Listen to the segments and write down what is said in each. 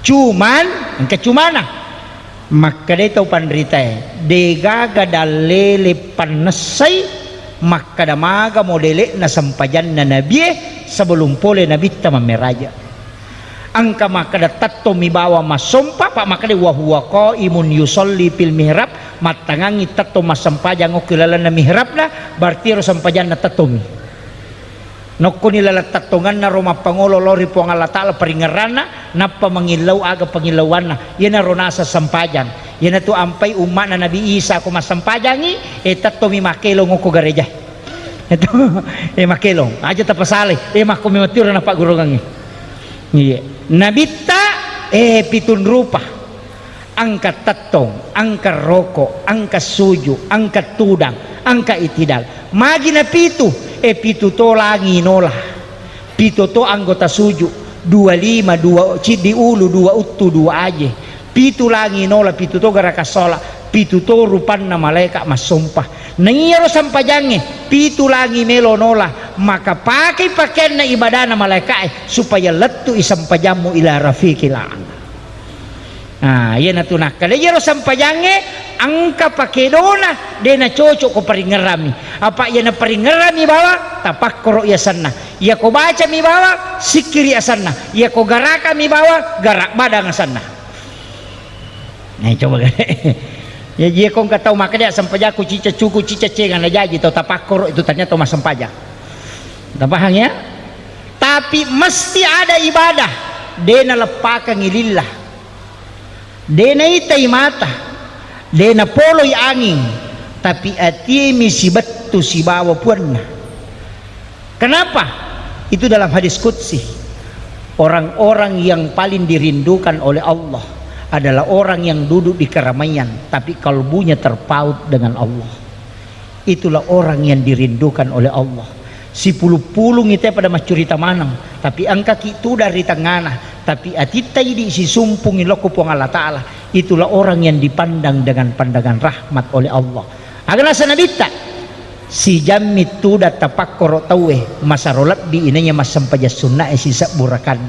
cuman kecumana maka dia tahu panderita degaga dalele panesai maka damaga modele na sampajan na nabi sebelum pole nabi tamameraja angka maka datatto mibawa masompa pak maka dia wahuwa qaimun yusolli fil mihrab matangangi tatto masampajan kilala na mihrab na berarti ro sampajan na tattomi nokko nilala tatongan na Roma Pangulo lori po ang Allah Ta'ala paringarana napa mangilaw aga pangilawan na yan na ronasa sampajan yan na to ampay uma na Nabi Isa ko masampajangi tato mi makilong ko gareja ito makilong aja tapasali makumimatira na pagurungangi nabita pitun rupa angka tatong angka roko angka suju angka tudang angka itidal magi na pitu pitu to langi nola pitu to anggota suju 25 2 cidi ulu 2 uttu 2 aje pitu langi nola pitu to gara kasola pitu to rupan na malaikat masumpah nangiro sampajange pitu langi melo nola maka pakai pakaian na ibadah na malaikat supaya letu isampajamu ila rafiqil a'la. Nah, yan na tunak kada yero sampajange angka pakedona de na cocok ko paringerami apa yan na paringerami bawa tapakkoro ya sanna ya ko baca mi bawa sikiri asanna ya ko garaka mi bawa garak badang asanna nah coba ya dia kong katau maka dia sampajaku cica cuku cica cengan aja gitu tapakkoro itu ternyata mas sampaja paham ya tapi mesti ada ibadah de na lepakan lillah dena itai mata dena poloy angin tapi atimi si betu si bawa puanna kenapa itu dalam hadis qudsi orang-orang yang paling dirindukan oleh Allah adalah orang yang duduk di keramaian tapi kalbunya terpaut dengan Allah itulah orang yang dirindukan oleh Allah si pulung itu pada macurita manang tapi angka itu dari tengana tapi atita ini si sumpung iloko pong Allah Ta'ala itulah orang yang dipandang dengan pandangan rahmat oleh Allah agak sanabita si jamit tu da tapakkoro tawe masarolat di inanya masampaja sunnah si saburakan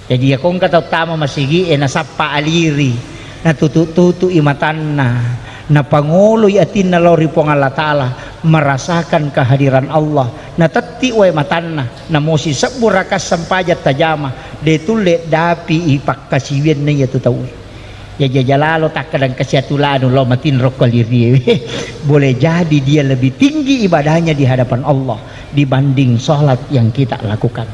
jadi akong kata tama masigi nasapa aliri natututu imatanna na panguloy atin na lori pong Allah Ta'ala merasakan kehadiran Allah na tati we matanna na mosi saburakas sampajat tajama detule dapi ipakasiwen na yato tawe ya jajalalo takadang kasyatulano lo matin rokoliri boleh jadi dia lebih tinggi ibadahnya di hadapan Allah dibanding sholat yang kita lakukan.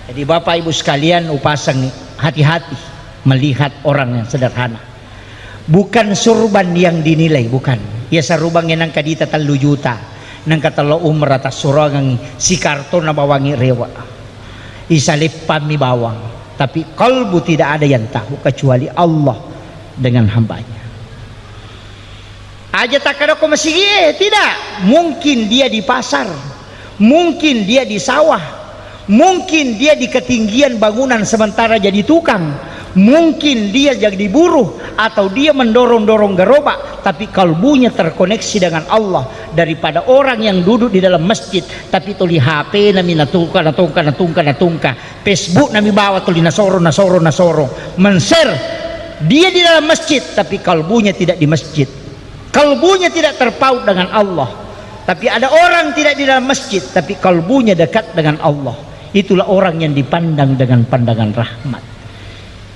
Jadi Bapak Ibu sekalian upasang hati-hati melihat orang yang sederhana bukan surban yang dinilai bukan ya sarubang yang kadita 3 juta nang katalo umrah ta surangang si karton na bawangi rewa isalip mi bawang tapi kalbu tidak ada yang tahu kecuali Allah dengan hambanya aja tak ada ko masih tidak mungkin dia di pasar mungkin dia di sawah mungkin dia di ketinggian bangunan sementara jadi tukang mungkin dia jadi buruh atau dia mendorong-dorong gerobak tapi kalbunya terkoneksi dengan Allah daripada orang yang duduk di dalam masjid tapi tuli HP nami natungka Facebook nami bawa tuli nasoro men-share dia di dalam masjid tapi kalbunya tidak di masjid kalbunya tidak terpaut dengan Allah tapi ada orang tidak di dalam masjid tapi kalbunya dekat dengan Allah itulah orang yang dipandang dengan pandangan rahmat.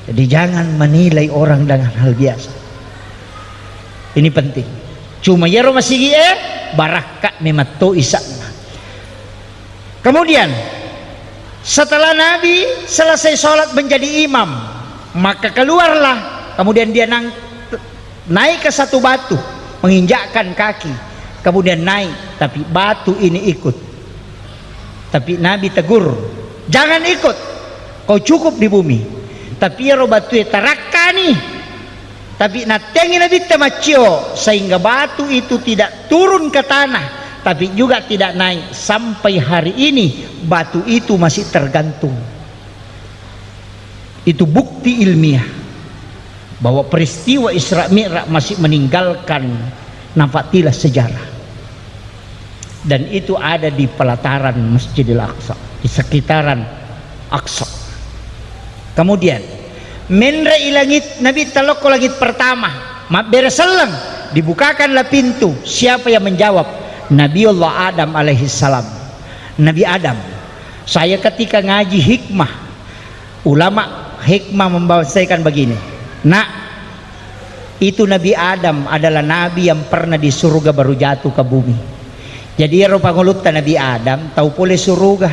Jadi jangan menilai orang dengan hal biasa. Ini penting. Cuma ya masih barakah memato isakna. Kemudian setelah Nabi selesai sholat menjadi imam, maka keluarlah. Kemudian dia naik ke satu batu, menginjakkan kaki. Kemudian naik, tapi batu ini ikut. Tapi Nabi tegur, jangan ikut. Kau cukup di bumi. Tapi ya batu tarakani tapi natengi Nabi temacio sehingga batu itu tidak turun ke tanah tapi juga tidak naik sampai hari ini batu itu masih tergantung. Itu bukti ilmiah bahwa peristiwa Isra Mi'raj masih meninggalkan nafatilah sejarah dan itu ada di pelataran Masjidil Aqsa di sekitaran Aqsa. Kemudian menra ilangit Nabi talok langit pertama, bereselang dibukakanlah pintu. Siapa yang menjawab? Nabiullah Adam alaihissalam. Nabi Adam. Saya ketika ngaji hikmah, ulama hikmah membahasakan begini, nak, itu Nabi Adam adalah nabi yang pernah di surga baru jatuh ke bumi. Jadi rupa ngulutta Nabi Adam tahu boleh surga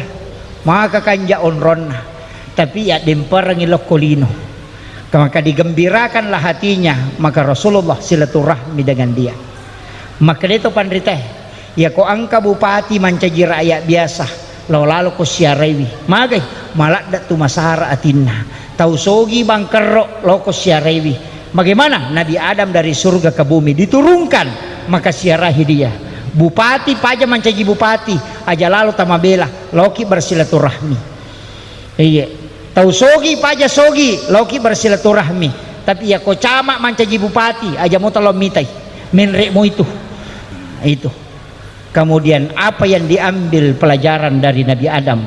maka kanja onronna, tapi ya demperang kolino, maka digembirakanlah hatinya. Maka Rasulullah silaturahmi dengan dia. Maka itu pandriteh ya ko angka bupati mancaji rakyat biasa lalu ko siarewi magai malak dak tu masara atinna tahu sogi bangkerok loko siarewi. Bagaimana Nabi Adam dari surga ke bumi diturunkan, maka siarahi dia. Bupati paja mancaji bupati aja lalu tamabela loki bersilaturahmi. Iya tahu sogi paja sogi loki bersilaturahmi, tapi ya ko camak mancaji bupati aja mau tolong mitai menrekmu itu. Kemudian apa yang diambil pelajaran dari Nabi Adam?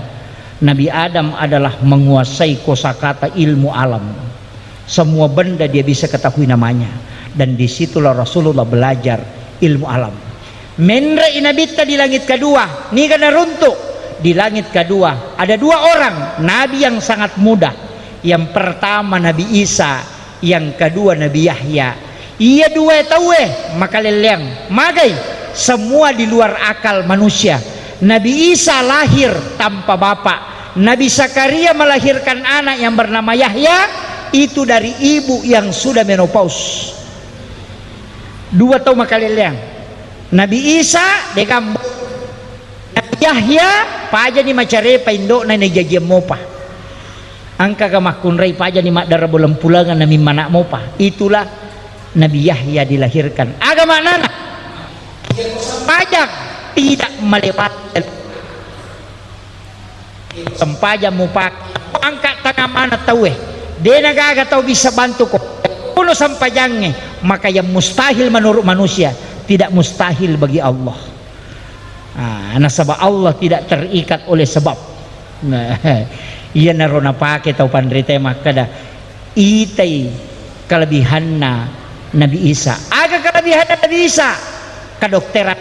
Nabi Adam adalah menguasai kosakata ilmu alam. Semua benda dia bisa ketahui namanya, dan disitulah Rasulullah belajar ilmu alam. Menra inabita di langit kedua, ni kana runtuk. Di langit kedua ada dua orang nabi yang sangat muda. Yang pertama Nabi Isa, yang kedua Nabi Yahya. Ia dua tahu maka leleng magai semua di luar akal manusia. Nabi Isa lahir tanpa bapak. Nabi Zakaria melahirkan anak yang bernama Yahya, itu dari ibu yang sudah menopause. Dua tahu maka leleng. Nabi Isa dekam Nabi Yahya paja ni macare paindo na najajiam mopa. Angka kamakun rai paja ni mak darabolam pulangan nami manak mopa. Itulah Nabi Yahya dilahirkan. Agama nana pajak tidak melewati sempajak mupak angkat tangan mana tahu dia nagaga tahu bisa bantu kok puno sampajangnya. Maka yang mustahil menurut manusia tidak mustahil bagi Allah. Nasabah Allah tidak terikat oleh sebab. Iya narona pakai tahu pandrite maka dah itai kelebihanna Nabi Isa. Aga kelebihan Nabi Isa kadokteran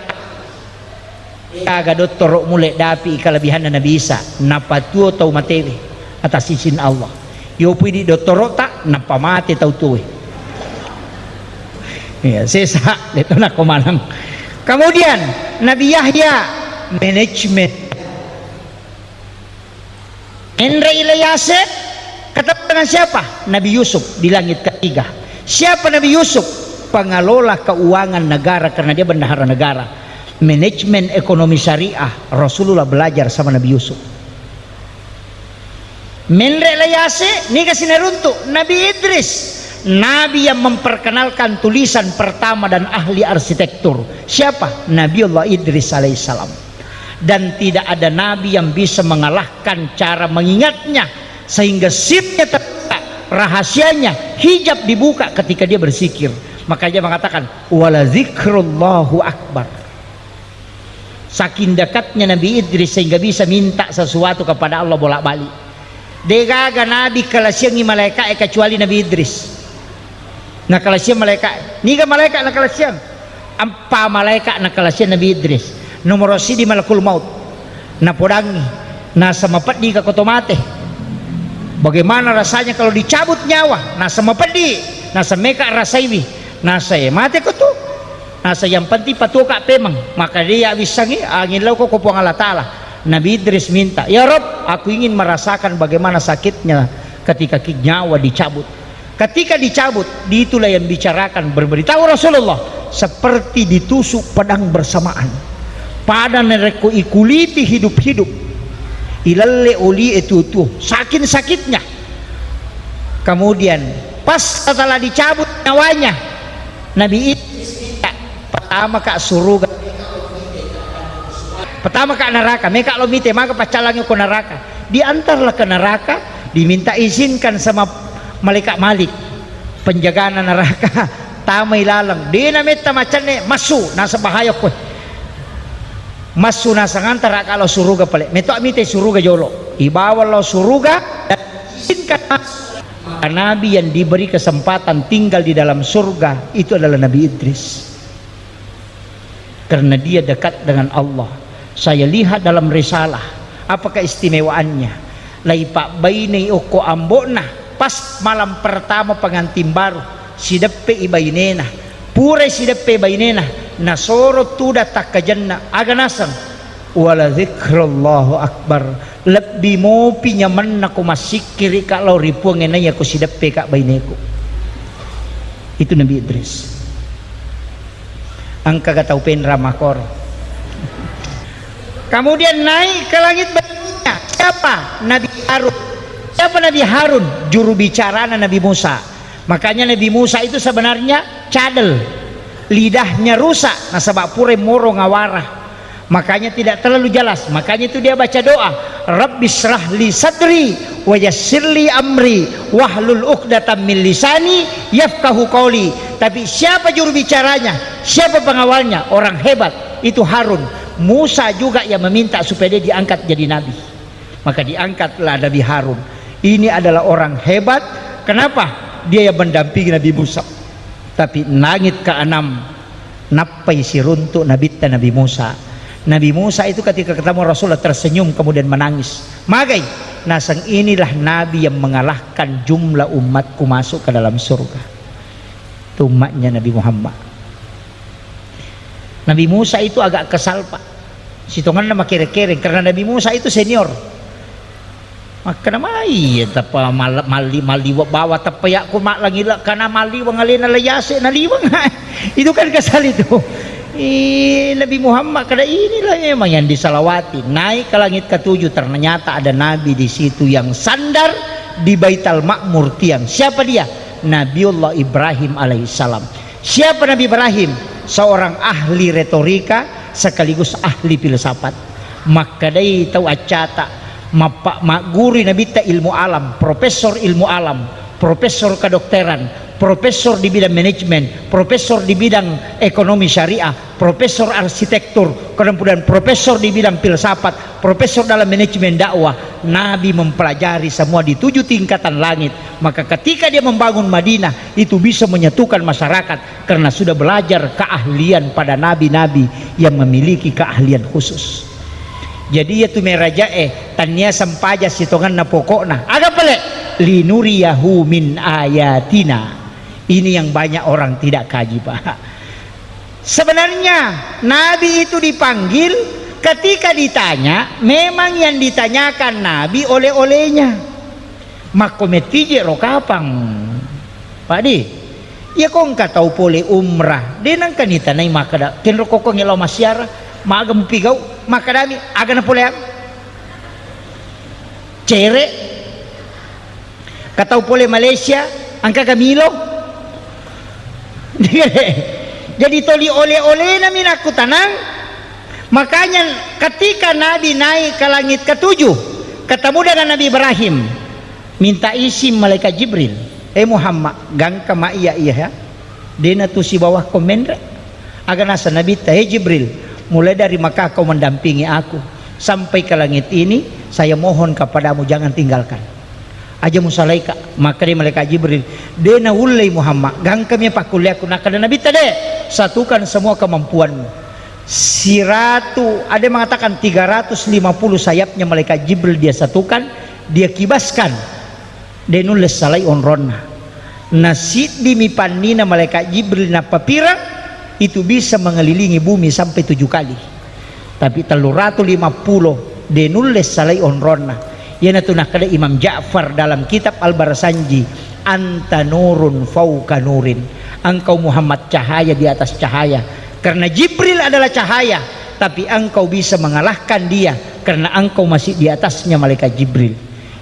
aga doktor mulai dapi kelebihan Nabi Isa napa tuo tau materi atas izin Allah. Yo pudi doktor tak napa mati tau tuwe. Ya sesa itu nak komanang. Kemudian Nabi Yahya manajemen. Endra Ilyas ketemu dengan siapa? Nabi Yusuf di langit ketiga. Siapa Nabi Yusuf? Pengelola keuangan negara karena dia bendahara negara. Manajemen ekonomi syariah Rasulullah belajar sama Nabi Yusuf. Menre layase ni kasih neruntuk Nabi Idris, nabi yang memperkenalkan tulisan pertama dan ahli arsitektur. Siapa? Nabiullah Idris alaihissalam. Dan tidak ada nabi yang bisa mengalahkan cara mengingatnya sehingga sipnya terbuka, rahasianya hijab dibuka ketika dia bersikir. Maka dia mengatakan wala zikrullahu akbar. Saking dekatnya Nabi Idris sehingga bisa minta sesuatu kepada Allah bolak-balik. Degaga nabi kalasiangi malaikat kecuali Nabi Idris. Nah kalasian malaikat, niga malaikat na kalasian. Ampa malaikat na kalasian Nabi Idris. Nomor di malakul maut. Na podangi, na samapat di kakotomate. Bagaimana rasanya kalau dicabut nyawa? Na samapat di, na sameka rasaiwi, na saya mati ko tu. Na yang penting patuka pemang. Maka dia bisangi angin lau ko kupuang Allah Ta'ala. Nabi Idris minta, ya Rob, aku ingin merasakan bagaimana sakitnya ketika nyawa dicabut. Ketika dicabut, itulah yang bicarakan berberitahu Rasulullah seperti ditusuk pedang bersamaan. Pada nereku ikuliti hidup-hidup, ilalle oli itu saking sakitnya. Kemudian pas setelah dicabut nyawanya, Nabi Idris minta pertama kak surga. Pertama ke neraka, mereka lo mite maka pacalangnya ke neraka, diantarlah ke neraka, diminta izinkan sama malaikat Malik penjagaan neraka, tamai lalang, dia namita macamnya masuk nasa bahaya kue, masuk nasa ngantara kalau suruga pale, metok mite suruga jolo, ibawa lo suruga dan diizinkan Nabi yang diberi kesempatan tinggal di dalam surga itu adalah Nabi Idris, karena dia dekat dengan Allah. Saya lihat dalam risalah apa keistimewaannya. Lai pak baini uko ambona pas malam pertama pengantin baru sidepe ibainena pure sidepe bainena nasoro tuda takkajanna aganasan wala zikrullahu akbar lebih mau pinyaman aku masih kiri kalau ripuang enay aku sidepe kak baineku. Itu Nabi Idris. Angka gatau pen ramakor. Kemudian naik ke langit berikutnya. Siapa? Nabi Harun. Siapa Nabi Harun? Juru bicara Nabi Musa. Makanya Nabi Musa itu sebenarnya cadel, lidahnya rusak. Nah sebab pure moro ngawarah. Makanya tidak terlalu jelas. Makanya itu dia baca doa, Rabbi shrah li sadri wa yassir li amri wahlul 'uqdatam min lisani yafqahu qawli. Tapi siapa juru bicaranya? Siapa pengawalnya? Orang hebat itu Harun. Musa juga yang meminta supaya dia diangkat jadi nabi. Maka diangkatlah Nabi Harun. Ini adalah orang hebat. Kenapa? Dia yang mendampingi Nabi Musa. Tapi langit ke-6 napai si runtuk Nabi Musa. Nabi Musa itu ketika ketemu Rasulullah tersenyum kemudian menangis. Magai, nasang inilah Nabi yang mengalahkan jumlah umatku masuk ke dalam surga. Itu umatnya Nabi Muhammad. Nabi Musa itu agak kesal pak. Sitongan nama kere-kere karena Nabi Musa itu senior. Maka nama iya tapa mali bawa tapa ya aku mak lagi lah karena mali wangalena layase naliwang. Itu kan kesal itu. Nabi Muhammad kada inilah memang yang disalawati. Naik ke langit ke-7 ternyata ada nabi di situ yang sandar di Baitul Ma'mur tiang. Siapa dia? Nabiullah Ibrahim alaihissalam. Siapa Nabi Ibrahim? Seorang ahli retorika sekaligus ahli filsafat. Maka dia tahu acata mak guru Nabi ta ilmu alam, profesor ilmu alam, profesor kedokteran, profesor di bidang manajemen, profesor di bidang ekonomi syariah, profesor arsitektur, kemudian profesor di bidang filsafat, profesor dalam manajemen dakwah. Nabi mempelajari semua di 7 tingkatan langit. Maka ketika dia membangun Madinah itu bisa menyatukan masyarakat karena sudah belajar keahlian pada nabi-nabi yang memiliki keahlian khusus. Jadi ya tu merajae tanya sampaja sitongan na pokokna agak pelek linuriyahu min ayatina. Ini yang banyak orang tidak kaji pak. Sebenarnya Nabi itu dipanggil ketika ditanya, memang yang ditanyakan Nabi oleh-olehnya. Makometije rokapang Pak Di. Ya kong katau pole umrah. Denang kanita na makada. Ken rokoko ngelaw masyara, maagam pigaw, makadami aga na pole cere. Katau pole Malaysia, angka Camilo. Jadi toli oleh-oleh namin aku tanang. Makanya ketika Nabi naik ke langit ke-7 ketemu dengan Nabi Ibrahim, minta isim malaikat Jibril. Muhammad gangka ma iya ya. Dena tu si bawah komendra. Aga nasa Nabi ta Jibril, mulai dari Makkah kau mendampingi aku sampai ke langit ini, saya mohon kepadamu jangan tinggalkan. Aja musalaika. Maka dia malaikat Jibril, dena ulai Muhammad gangka mi pakuliaku nak kada Nabi tade satukan semua kemampuanmu. Siratu ada yang mengatakan 350 sayapnya malaikat Jibril dia satukan, dia kibaskan. Dia nulis salai onronna. Nasid di mipanina malaikat Jibril na papirang itu bisa mengelilingi bumi sampai 7 kali. Tapi 350 dia nulis salai onronna. Yana tunah kada Imam Ja'far dalam kitab Al-Barsanji, anta nurun fauka nurin. Engkau Muhammad cahaya di atas cahaya. Karena Jibril adalah cahaya, tapi engkau bisa mengalahkan dia karena engkau masih di atasnya malaikat Jibril.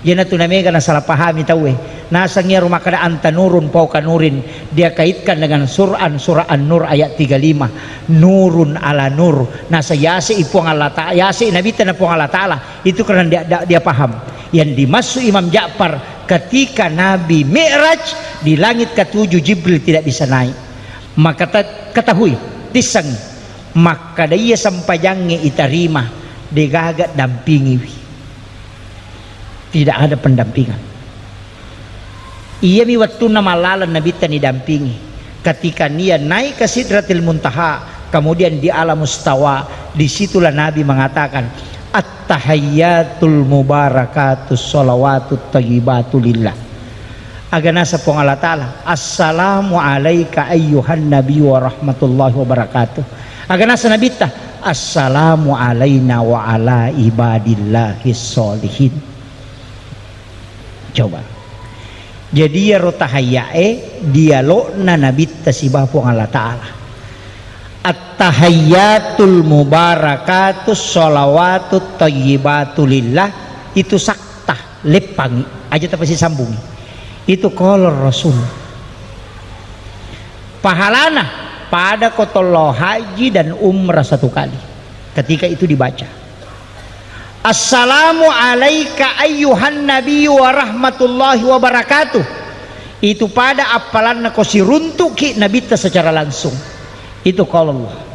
Yana tunah mega na salah pahami tahu nasangnya rumah kada anta nurun fauka nurin. Dia kaitkan dengan surah An-Nur ayat 35. Nurun ala nur. Nasa yasi ipuang Allah Ta'ala, yasi Nabi tanah puang Allah Ta'ala. Itu karena dia paham. Yang dimaksud Imam Ja'far ketika Nabi Mi'raj di langit ke-7 Jibril tidak bisa naik. Maka ketahui tisang maka dia sampai jange itarima degagat dampingi. Tidak ada pendampingan. Ia mi waktu nama lalan Nabi tani dampingi ketika dia naik ke Sidratil Muntaha, kemudian di alam mustawa, disitulah Nabi mengatakan at-tahayyatul mubarakatus sholawatut thayyibatu lillah. Agana sapong Allah Ta'ala, assalamu alayka ayyuhan nabi wa rahmatullahi wa barakatuh. Agana sa nabita, assalamu alayna wa ala ibadillahi sholihin. Coba. Jadi ya rotahayae dialog na nabita si bapong Allah Ta'ala. At-tahayyatul mubarakatus sholawatut thayyibatu lillah, itu sakta lepangi aja tapi si sambungi. Itu kolor Rasul pahalana pada kotolo haji dan umrah 1 kali ketika itu dibaca assalamu alaika ayyuhan nabi wa rahmatullahi wa barakatuh. Itu pada apalan ko si runtuki nabi secara langsung, itu kalau Allah.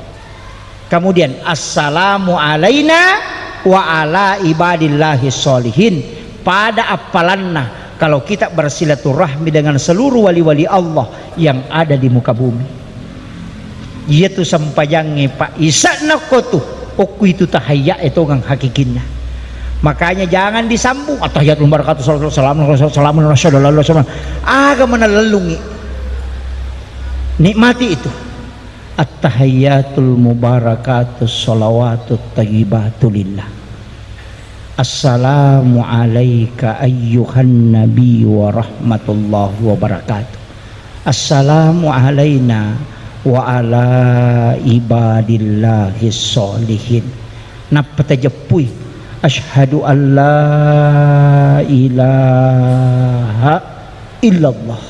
Kemudian assalamu alaina wa ala ibadillahi sholihin, pada apalanna kalau kita bersilaturahmi dengan seluruh wali-wali Allah yang ada di muka bumi. Yaitu sampajangi Pak Isa nakotu oku itu tahayya itu ngang hakikinnya. Makanya jangan disambung at-tahiyyatul barakatuh salamun rasulullah agak menelelungi. Nikmati itu at-tahiyyatul mubarakatus sholawatut thayyibatu lillah. Assalamu alayka ayyuhan nabi wa rahmatullahi wa barakatuh. Assalamu alayna wa ala ibadillahi sholihin. Napatajapuy asyhadu an la ilaha illallah.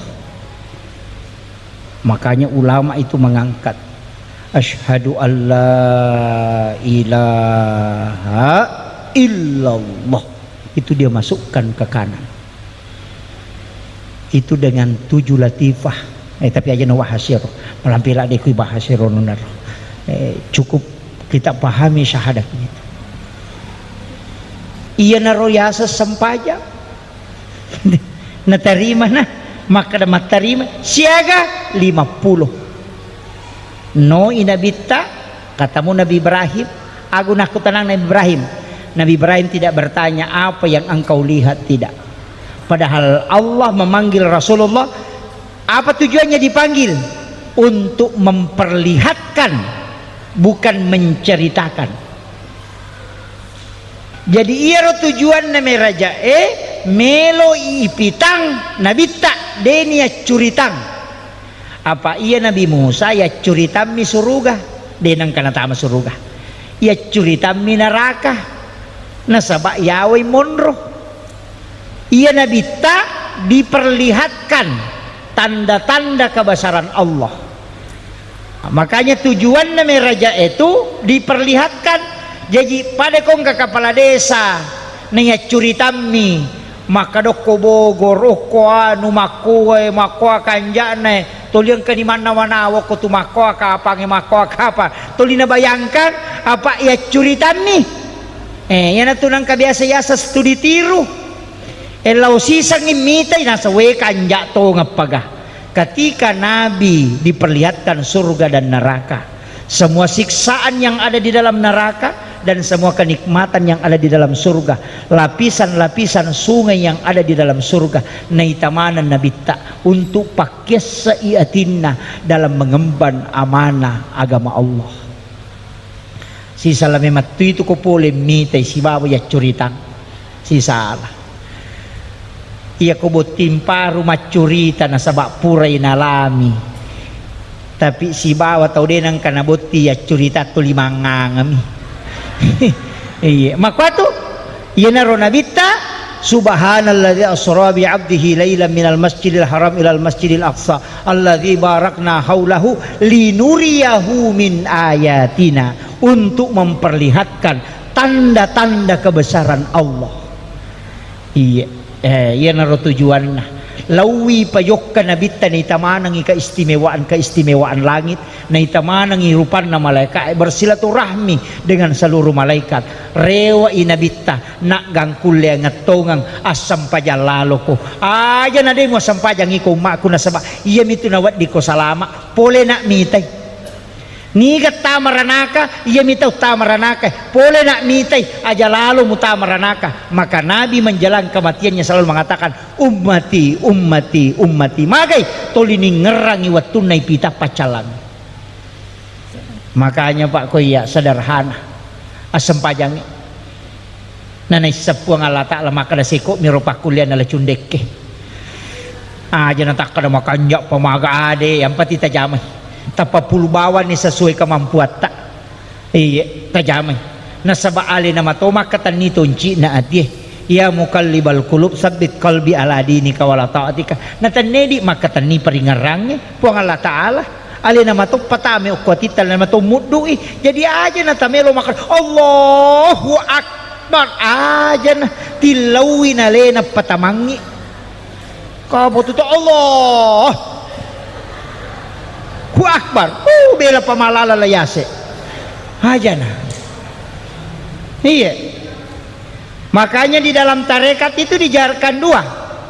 Makanya ulama itu mengangkat asyhadu an la ilaha illallah, itu dia masukkan ke kanan. Itu dengan 7 latifah. Tapi aja nawa hasir melampira dekui bahasiro nunar. Cukup kita pahami syahadat itu. Iya naroyasa sempaja. Natarima nah, maka damat tarima siaga 50. No inabita katamu Nabi Ibrahim, aku nak tenang Nabi Ibrahim. Nabi Ibrahim tidak bertanya apa yang engkau lihat, tidak. Padahal Allah memanggil Rasulullah, apa tujuannya dipanggil? Untuk memperlihatkan, bukan menceritakan. Jadi ia tujuan name raja melo ipitang nabita denia curitang. Apa ia Nabi Musa ya curitam mi suruga denang kana tama suruga. Ia curitam mi neraka. Nasabak Yahweh monroh. Ia nabita diperlihatkan tanda-tanda kebesaran Allah. Makanya tujuan nama raja itu diperlihatkan. Jadi pada kong ke kepala desa nanya curitami maka doko Bogor oko anu makoe makoa kanjane toliang ke di mana-mana wako tu makoa ka apa nge makoa ka apa tolina bayangkan apa ia curitami. Yan natunang kabiasa-yasa studi tiru. Elaw sisang imitay nasa kanja to nga paga. Ketika Nabi diperlihatkan surga dan neraka, semua siksaan yang ada di dalam neraka dan semua kenikmatan yang ada di dalam surga, lapisan-lapisan sungai yang ada di dalam surga, naitamanan nabita untuk pakai seiatinna dalam mengemban amanah agama Allah. Si salame matu itu ko pole mitay si bawa ya curitang si salah iya ko timpa rumah curita na sabak puray nalami tapi si bawa tau denang kanabuti ya curita tu limangangami iya makwatu iya naro nabita subhanalladzi asra bi 'abdihi lailan minal masjidil haram ilal masjidil aqsa alladzi barakna haulahu linuriyahu min ayatina, untuk memperlihatkan tanda-tanda kebesaran Allah. Iya, iya naro tujuanna lawi payok ka nabitta na itamanang keistimewaan langit, na itamanang irupan na malaikat, bersilaturahmi dengan seluruh malaikat, rewa inabitta nak gangkulya ngatongang asam pajalalo ko aja na mo sampajang iko maku na saba iya mitu nawat di ko salama pole nak mitay nigat tamaranaka iya mitau tamaranaka pole nak mitay aja lalu mutamaranaka. Maka Nabi menjelang kematiannya selalu mengatakan ummati ummati ummati magai tolini ngerangi watunai pita pacalan. Makanya Pak Koya sederhana asam pajang nanay sepuang Allah Ta'ala maka da seko miropa kuliah nala cundekke aja natak kada makanjak pamaga ade yang pati tajamai tapa pulubawan ni sesuai kemampuan tak iya tajamai nasaba ali nama toma katan ni tunci na atih ya mukallibal qulub sabbit qalbi ala dinika wala ta'atika natanedi makatan ni peringarangnya puang Allah Ta'ala ali nama to patame ukwatital nama to mudui jadi aja natamelo makan Allahu akbar aja na tilawin ale na patamangi kabuto to Allah Hu akbar bela pamalala layase aja na iya. Makanya di dalam tarekat itu dijarkan dua,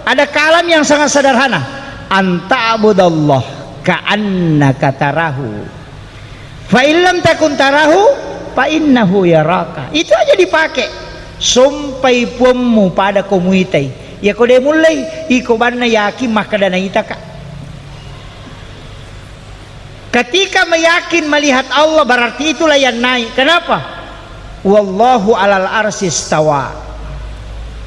ada kalam yang sangat sederhana, anta abudallah ka'annaka tarahu fa illam takun tarahu fa innahu yaraka. Itu aja dipakai sumpai puammu pada komunitai ya kode mulai iko banna yakin maka dana itaka. Ketika meyakin melihat Allah berarti itulah yang naik. Kenapa? Wallahu alal arsy istawa.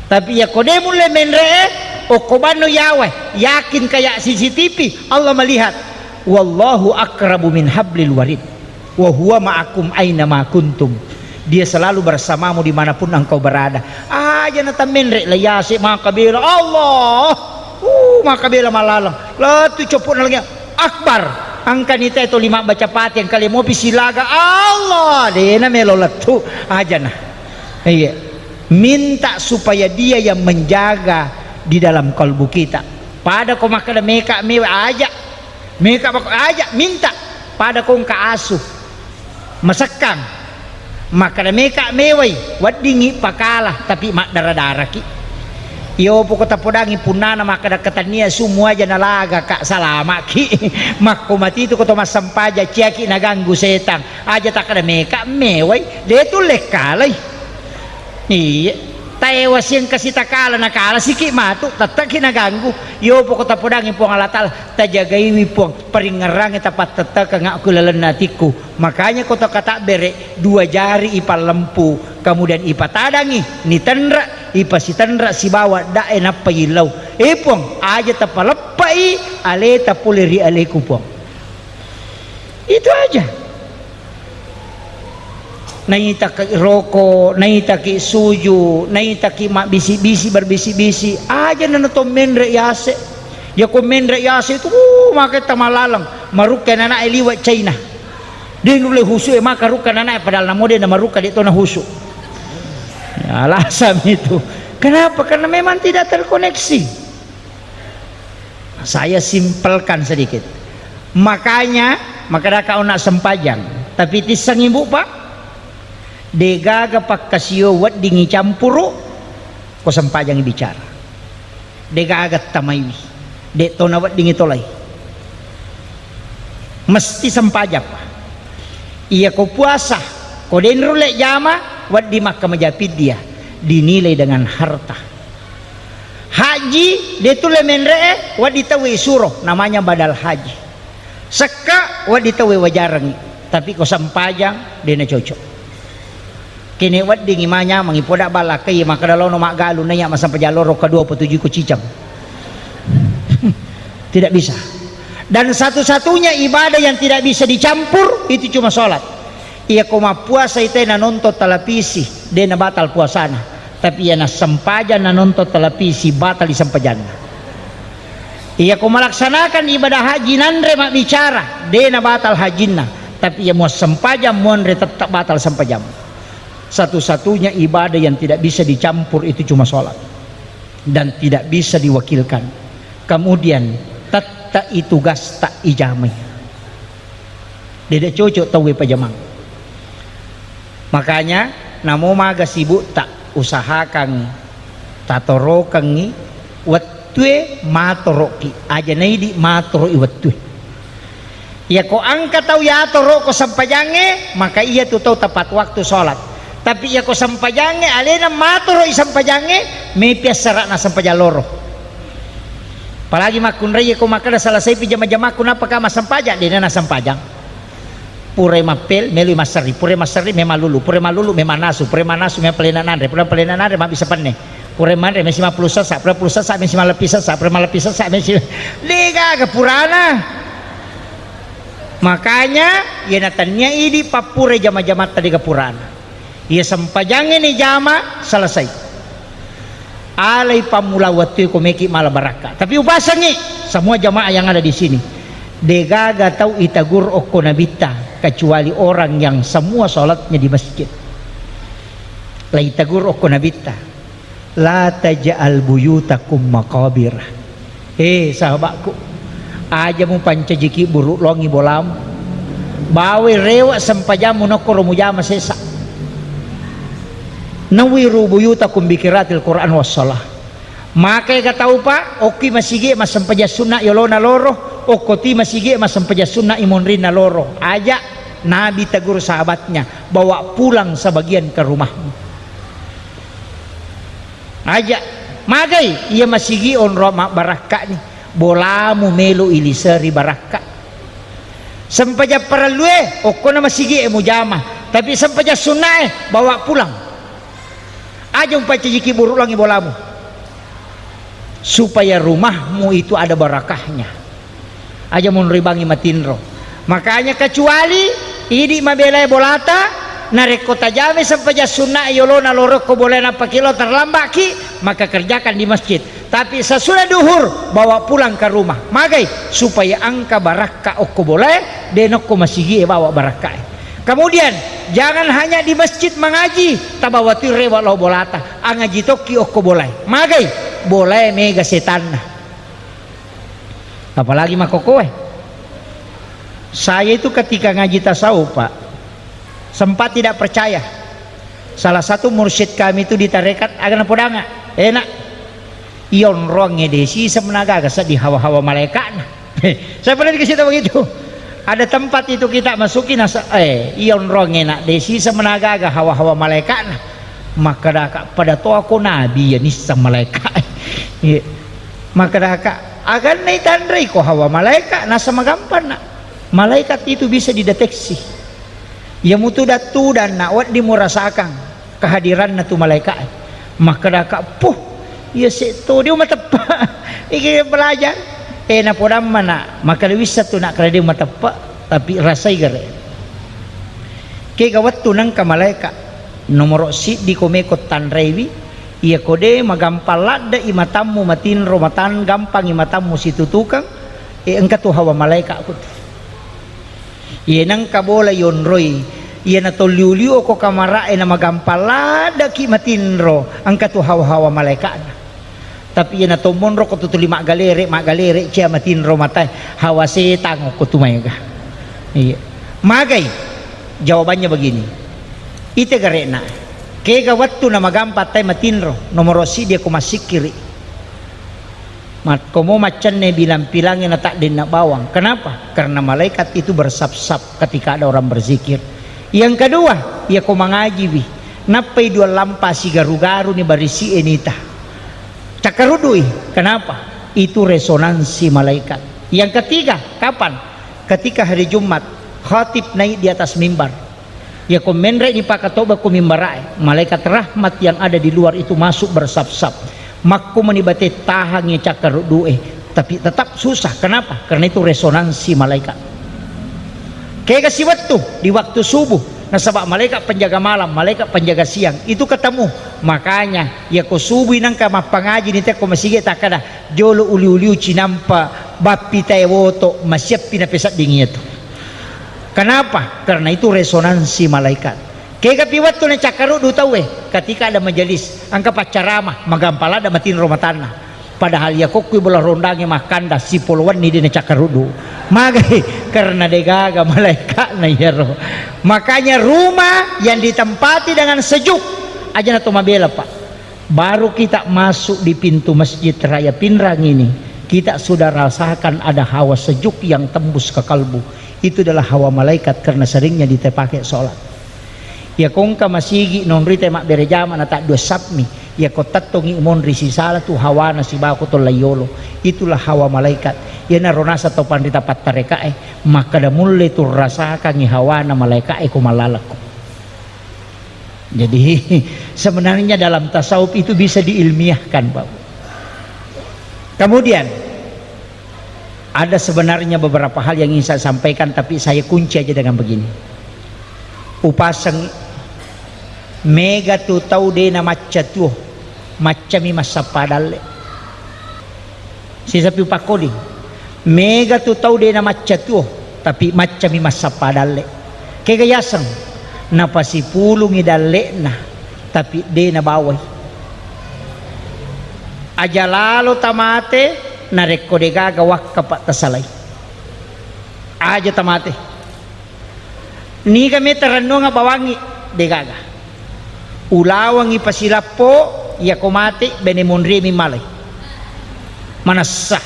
Tapi ya kode mulai menre okobano yawe yakin kayak CCTV Allah melihat. Wallahu akrabu min hablil warid wa huwa ma'akum aina ma kuntum. Dia selalu bersamamu dimanapun engkau berada. Aja nata menre layasi maka bela Allah. Maka bela malalang. Latu copot lagi akbar. Angka nita itu 5 baca pati yang kali mau pisilaga Allah dena melolatu aja nah. Iya. Minta supaya dia yang menjaga di dalam kalbu kita. Pada kau makan meka mewa aja. Meka aja minta pada kau ka asuh. Masekang. Maka meka mewai wadingi pakalah tapi mak darah-darah ki. Iyo po kota podangi punana maka dakatania semua aja nalaga kak salama ki makko mati itu kota masampaja ciaki naganggu setan aja tak ada meka mewai dia tu lekalai iya taewas yang kasih takala nakala siki matu tatak kinaganggu iyo po kota podangi po ngalatal tajagaiwi po peringerang tapat tatak ngak kulalennatiku makanya kota kata bere 2 jari ipal lempu kemudian ipa tadangi ni tendra ipa si tendra si bawa dae na pailaw ipong aja tapalepai ale tapuliri ale kupong itu aja. Naita ki roko naita ki suju naita ki mak bisi-bisi berbisi-bisi aja na to menre yase ya ko menre yase itu maka tamalalang marukan anak liwat China dia nule husu maka rukan anak padahal namo dia na maruka dia to na husu. Ya, alasan itu. Kenapa? Karena memang tidak terkoneksi. Saya simpelkan sedikit. Makanya maka kau nak sempajang. Tapi tisang ibu pak, degaga pak kasio wat dingi campuru, ko sempajang bicara. Degaga tamai, de tona wat dingi tolai. Mesti sempajang. Iya ko puasa, ko denrule jama. Wat di Makkah majapid dia dinilai dengan harta. Haji dia tu lemenre wat ditawi suruh namanya badal haji. Seka wat ditawi wajarang tapi ko sampajang dia na cocok. Kini wat dingi manya mangipoda bala kay maka dalaw no magalu na ya masam pajaloro ka 27 ko cicam. Tidak bisa. Dan satu-satunya ibadah yang tidak bisa dicampur itu cuma sholat. Ia koma puasa itu na nonton televisi dia na batal puasana tapi ia na sempajan na nonton televisi batal di sempajana. Ia koma laksanakan ibadah haji nandre mak bicara dia na batal hajinna tapi ia mau sempajan monre tetap batal sempajam. Satu-satunya ibadah yang tidak bisa dicampur itu cuma sholat dan tidak bisa diwakilkan. kemudian tatta itu gas tak ijamai tidak cocok tahu pajamang. Makanya namo maga sibuk tak usahakan tatorokan ni wattue matoroki aja naidi matoro iwattue ya ko angka tahu ya toro ko sampajange maka iya tu tahu tepat waktu sholat. Tapi ya ko sampajange alena matoro isampajange mepias sarakna sampajaloro. Apalagi makun raya ko makada selesai pijama-jama kunapa ka masampajang dina na sampajang. Pure mapel melu masari pure masari memang lulu pure malulu memang nasu pure manasu memang pelenanare pure pelenanare memang bisa penne pure manre mesi mapulusa sa pure pulusa sa mesi malapisa sa pure malapisa sa mesi liga ke purana. Makanya ya natanya ini papure jama-jama tadi ke purana ya sampajangin ni jama selesai alai pamula waktu komeki malah baraka. Tapi ubasangi semua jamaah yang ada di sini degaga tahu itagur oko nabita kecuali orang yang semua sholatnya di masjid. La itagur oko nabita la taj'al buyutakum maqabir. Sahabatku aja mu pancajiki buruk longi bolam bawe rewa sampajamu nokoro mujama sesa nawiru buyutakum bikiratil Quran wassalah. Maka ka tahu pa oki masige masampaja sunna yolona loro okoti masige masampaja sunna imonrina loro aja Nabi tegur sahabatnya bawa pulang sebagian ke rumahmu aja magai ia masigi on roma baraka ni bolamu melu iliseri baraka sampaja paralue okona masigi mujama tapi sampaja sunna bawa pulang aja umpaciki buruk langi bolamu supaya rumahmu itu ada barakahnya aja mun ribangi matinro. Makanya kecuali idi mabelai bolata nareko tajame sampaja sunna yolona loro ko boleh napa kilo terlambat ki maka kerjakan di masjid. Tapi sesudah duhur bawa pulang ke rumah magai supaya angka barakah okko boleh denokko masigi bawa barakah. Kemudian jangan hanya di masjid mengaji tabawati rewa lo bolata angaji toki okko boleh magai boleh mega setan. Apalagi makokoe. Saya itu ketika ngaji tasawuf Pak sempat tidak percaya. Salah satu mursyid kami itu di tarekat agak podanga enak ion ronge desi semenaga gasa di hawa-hawa malaikat. Saya pernah dikasih tahu begitu. Ada tempat itu kita masukin ion ronge nak desi semenaga agak hawa-hawa malaikat. Maka dah pada tu aku nabi ya nisa malaikat. Maka dah agan naik tandrai ko hawa malaikat nasa magampan nak. Malaikat itu bisa dideteksi. Ya mutu datu dan nawat dimurasakan kehadiran natu malaikat. Maka dah puh ya seto dia matepa. Iki belajar. Na podam mana maka bisa tu nak kada dia matepa tapi rasai gare. Ke gawat tu nang ka malaikat. Nomor si di komekot tanrewi ia kode magampalada imatamu matin romatan gampang imatamu situ tukang engka tu hawa malaikat aku. Ia nang kabola yon roy ia na toliuliu ko kamara na magampalada ki matinro angka tu hawa-hawa malaikat. Tapi ia na tomonro ko tutuli mak galere cia matinro matai hawa setang ko tumayga. Iya. Magai jawabannya begini. Ite garena. Kega waktu na magampat tay matinro nomor si dia ko masikiri. Mat komo macan ne bilang-bilangin na tak din na bawang. Kenapa? Karena malaikat itu bersap-sap ketika ada orang berzikir. Yang kedua, ia ko mangaji bi. Napai dua lampa si garu-garu ni barisi enita. Cakarudui. Kenapa? Itu resonansi malaikat. Yang ketiga, kapan? Ketika hari Jumat, khatib naik di atas mimbar. Ya ko menre ni pakatoba ko mimbarai. Malaikat rahmat yang ada di luar itu masuk bersap-sap. Makku menibati tahangnya cakar du'e tapi tetap susah. Kenapa? Karena itu resonansi malaikat. Kayak kasih waktu di waktu subuh nasabak malaikat penjaga malam malaikat penjaga siang itu ketemu. Makanya ya ko subuh nang ka mapangaji ni te ko masige takada jolo uli-uli cinampa bapi tae woto masyap pinapesat dingin itu. Kenapa? Karena itu resonansi malaikat. Kaya kapiwat to na cakaru do tawe ketika ada majelis angka pacarama magampala da matin romatana padahal ya kokui bola rondangi makanda si poluan ni dina cakarudu magai karena degaga malaikat na yaro. Makanya rumah yang ditempati dengan sejuk aja na tumabela pak, baru kita masuk di pintu Masjid Raya Pinrang ini kita sudah rasakan ada hawa sejuk yang tembus ke kalbu. Itu adalah hawa malaikat karena seringnya dipakai sholat. Ya kongka masigi non rite mak berejama na tak dua sapmi ya kotatongi mon risi sala tu hawa na si bako to layolo. Itulah hawa malaikat ya na ronasa to pandita patarekae maka da mulai tu rasakan ni hawa na malaikae ko malalako. Jadi sebenarnya dalam tasawuf itu bisa diilmiahkan Pak. Kemudian ada sebenarnya beberapa hal yang ingin saya sampaikan tapi saya kunci aja dengan begini. Upasang mega tu tau de na macca tu macami masapadalle si sapi upakodi mega tu tau de na macca tu tapi macami masapadalle kegayasang na pasipulong idalle na tapi de na baway aja lalo tamate na rekode gagawak kapat tasalay aja tamate ni kami terano nga bawangi degaga ulawang ipasilapo ya komati benemonri mi malay manasa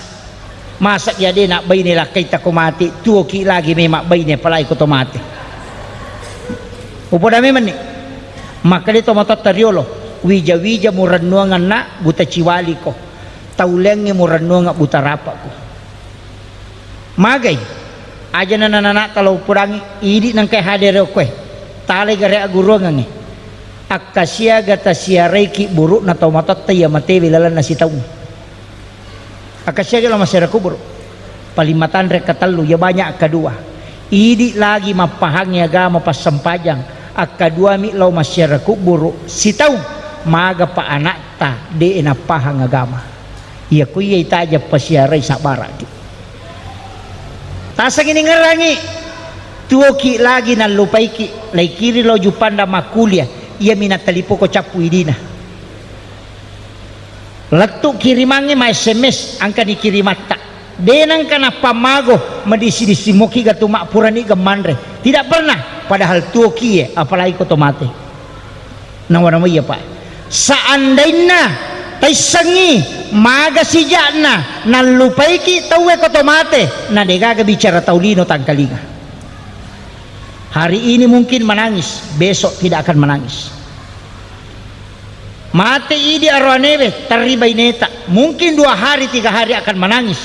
masak ya de nak bay nila kita komati tuoki lagi may makbay niya palay ko tomate upo dami man ni maka dito matatariolo wija muranuangan na buta chiwali ko taulengi muranuanga buta rapa ko magay aja na nanana kalau purangi idi nang kay hadere ko tali gare aguruangan ni akasya gata siya reiki buruk na taumatat ya mate bilalan na sitaw akasya gala masira ko buruk palimatan rek katalu ya banyak kedua idi lagi mapahang agama pas sempajang akadua mi law masira ko buruk sitaw maga pa anak ta de na pahang agama iya kuya itaja pasiaray sa baraki tasang ini ngerangi tuoki lagi na lupaiki lay kiri lo jupanda makulia ia minatalipo ko capu idina letuk kirimangi ma SMS angka ni kirimata denang kana pamago madisi-disi moki gatu makpurani gemandre tidak pernah padahal tuoki apalagi ko tomate nawana mo iya pak seandainya taisangi maga sijana nalupaiki tawe ko tomate na degaga bicara taulino tangkalinga. Hari ini mungkin menangis, besok tidak akan menangis. Mate idi arwanebe teribay neta, mungkin 2 hari 3 hari akan menangis.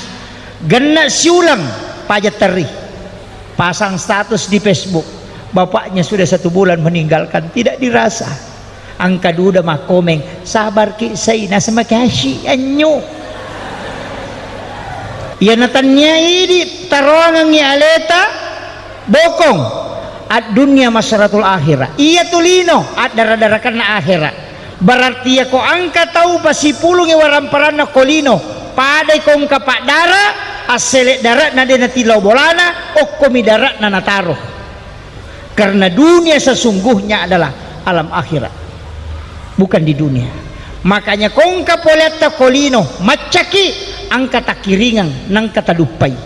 Gena siulang pajak teri, pasang status di Facebook, bapaknya sudah 1 bulan meninggalkan, tidak dirasa. Angka duda mah komeng, sabar ki say nasa makasih anyo. Ya natanya idi taruangan ni aleta bokong. Ad dunia masyaratul akhirah iya tulino ad daradarakan na akhirah berarti ya ko angka tahu pasipulong iwaramparana na kolino paday kong kapak dara aselek darat na din tilaw bolana o komidarat na nataro karena dunia sesungguhnya adalah alam akhirat bukan di dunia. Makanya kong kapoleta kolino macaki angka takiringan nang katadupay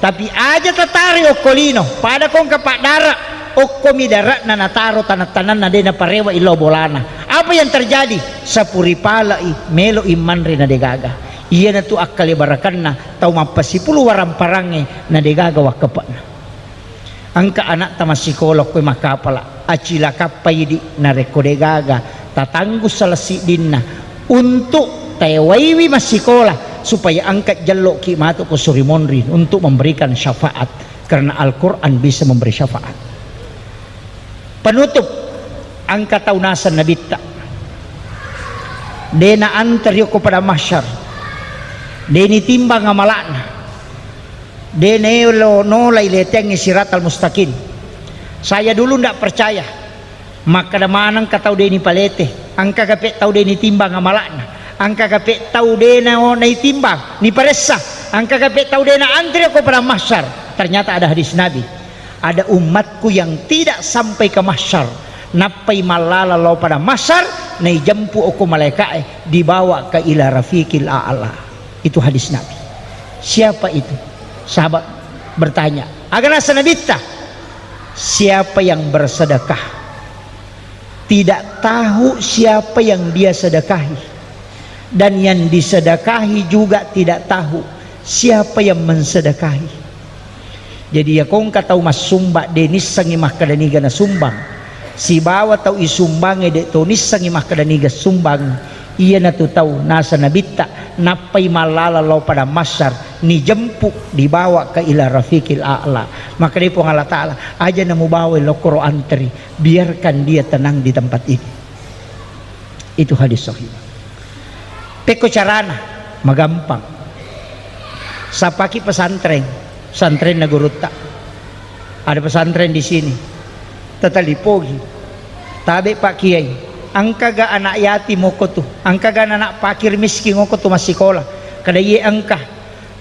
tapi aja tatari o kolino pada kong kapak dara o komidarat na nataro tanat-tanan na din na parewa ilo bolana. Apa yang terjadi? Sapuripala melo iman rin na degaga iya na tu akal ibarakan na tau mapasipulu warang parange na degaga wakapan na angka anak tama psikolog ko makapala acila kapay di na rekodegaga tatanggus salasi din na untuk tewaiwi masikola supaya angkat jalok ki mato ko surimonrin untuk memberikan syafaat karena Al-Quran bisa memberi syafaat. Penutup angka taunasan nabita dena antaryo ko pada mahsyar deni timbang amalana denelo nolai leteng siratal mustaqim. Saya dulu ndak percaya maka damanang katau deni palete angka kapek tau deni timbang amalana angka kapek tau dena onai timbang ni paressa angka kapek tau dena antri ko pada mahsyar. Ternyata ada hadis Nabi, ada umatku yang tidak sampai ke mahsyar napai malala lo pada mahsyar nai jampu aku malaikat dibawa ke ila rafiqil a'la Itu hadis Nabi. Siapa itu? Sahabat bertanya, agana sanabita, siapa yang bersedekah tidak tahu siapa yang dia sedekahi, dan yang disedekahi juga tidak tahu siapa yang mensedekahi. Jadi ya kong katau mas sumba denis sangi mah kadaniga na sumbang, si bawa tau isumbange de tonis sangi mah kadaniga sumbang, iya na tu tahu nasa nabita napai malala law pada masar ni jempuk dibawa ke ila rafiqil a'la. Maka dia pun Allah Ta'ala aja na mubawa lo Quran teri, biarkan dia tenang di tempat ini. Itu hadis sahih. Peko carana magampang. Sapaki pesantren Naguruta. Ada pesantren di sini. Tatalipogi. Tabe Pak Kiai. Angka ga anak yatim ngoko tu, angka ga anak pakir miskin ngoko tu masih sekolah. Kada ye angka.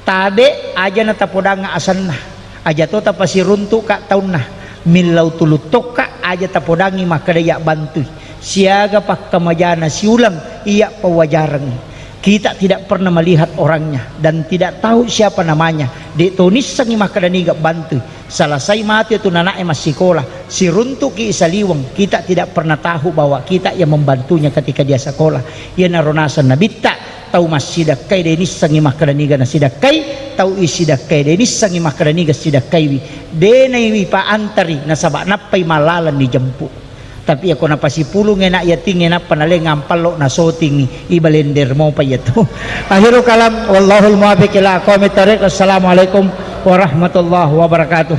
Tabe aja na tapodang asan na. Aja to tapasi runtuk ka taun na. Milau tulutok ka aja tapodangi maka daya bantu. Siaga pak kamajana siulang iya pawajaran. Kita tidak pernah melihat orangnya dan tidak tahu siapa namanya. Di tonis sangi makadaniga bantu. Selesai mati itu nanak masih sekolah. Si runtuk ki isaliwang, kita tidak pernah tahu bahwa kita yang membantunya ketika dia sekolah. Ia naronasan nabita tahu masih dakai denis sangi makadaniga na sidakai tahu isi dakai denis sangi makadaniga sidakai wi. Denai wi pa antari nasabak napai malalan dijemput. Tapi ako napasipulong nga na yating nga panali ngampalo na soting ibalender mo pa yato. Akhirul kalam, wallahul muwaffiq ila aqwamit thariq. Assalamualaikum warahmatullahi wabarakatuh.